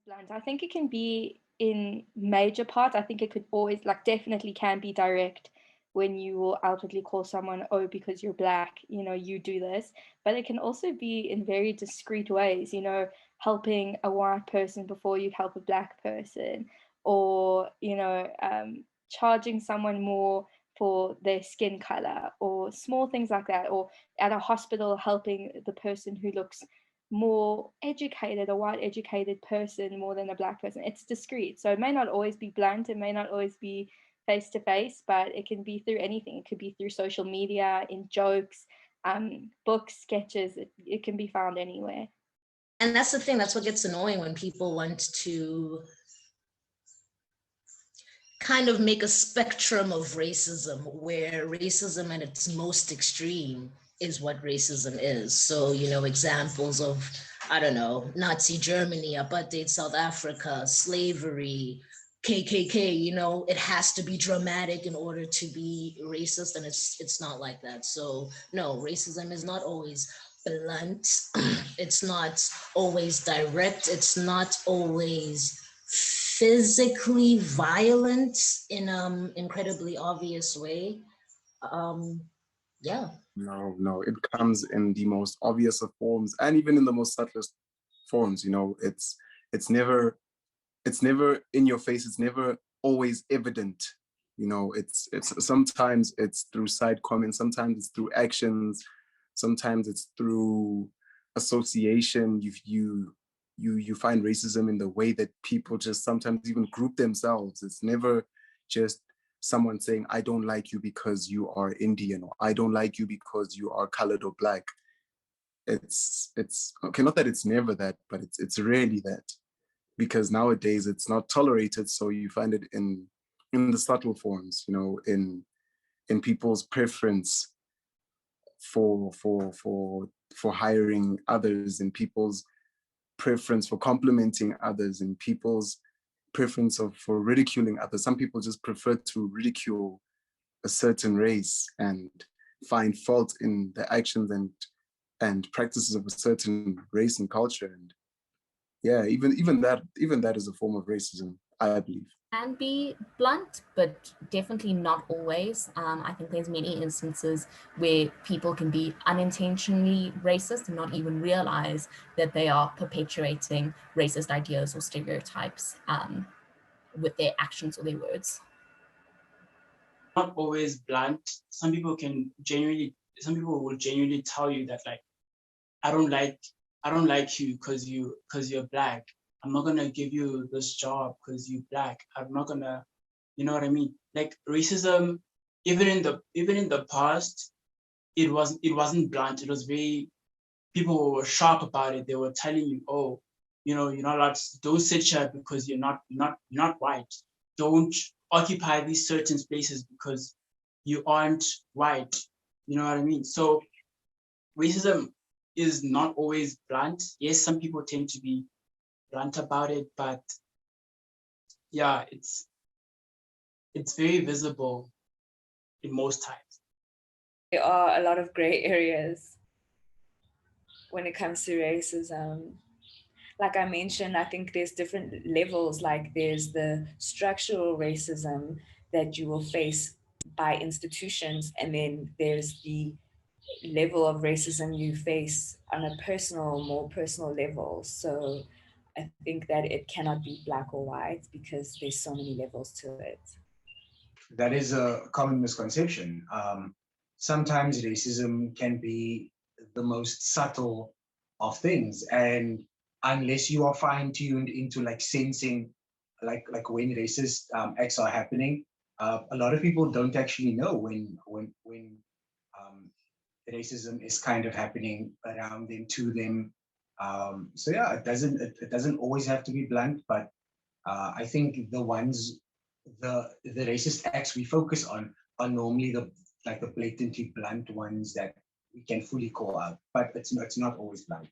blunt. I think it can be in major parts. I think it could always, like, definitely can be direct when you will outwardly call someone, oh, because you're black, you do this. But it can also be in very discreet ways, helping a white person before you help a black person, or, charging someone more for their skin color, or small things like that, or at a hospital helping the person who looks more educated, a white educated person more than a black person. It's discreet. So it may not always be blunt, it may not always be face to face, but it can be through anything. It could be through social media, in jokes, books, sketches. It can be found anywhere. And that's the thing, that's what gets annoying when people want to kind of make a spectrum of racism, where racism at its most extreme is what racism is. So, examples of, I don't know, Nazi Germany, apartheid South Africa, slavery, KKK, it has to be dramatic in order to be racist, and it's not like that. So no, racism is not always blunt. It's not always direct. It's not always physically violent in incredibly obvious way. Yeah. No, it comes in the most obvious of forms, and even in the most subtlest forms. It's never in your face. It's never always evident. It's sometimes it's through side comments, sometimes it's through actions, sometimes it's through association. You find racism in the way that people just sometimes even group themselves. It's never just someone saying, I don't like you because you are Indian, or I don't like you because you are colored or black. It's okay, not that it's never that, but it's rarely that, because nowadays it's not tolerated. So you find it in the subtle forms, in people's preference for hiring others, in people's preference for complimenting others, in people's preference for ridiculing others. Some people just prefer to ridicule a certain race and find fault in the actions and practices of a certain race and culture. And yeah, even that is a form of racism, I believe. Can be blunt, but definitely not always. I think there's many instances where people can be unintentionally racist and not even realize that they are perpetuating racist ideas or stereotypes with their actions or their words. Not always blunt. Some people will genuinely tell you that, like, I don't like you because you're black. I'm not gonna give you this job because you're black. I'm not gonna, you know what I mean? Like, racism, even in the past, it wasn't blunt. It was very, people were sharp about it. They were telling you, oh, you're not allowed to, don't sit here because you're not white. Don't occupy these certain spaces because you aren't white. You know what I mean? So racism is not always blunt. Yes, some people tend to be blunt about it, but yeah, it's very visible in most times. There are a lot of gray areas when it comes to racism. Like I mentioned, I think there's different levels. Like there's the structural racism that you will face by institutions, and then there's the level of racism you face on a more personal level. So I think that it cannot be black or white because there's so many levels to it. That is a common misconception. Sometimes racism can be the most subtle of things, and unless you are fine-tuned into like sensing like when racist acts are happening, a lot of people don't actually know when racism is kind of happening around them, to them. So yeah, it doesn't always have to be blunt, but I think the racist acts we focus on are normally the blatantly blunt ones that we can fully call out, but it's not always blunt.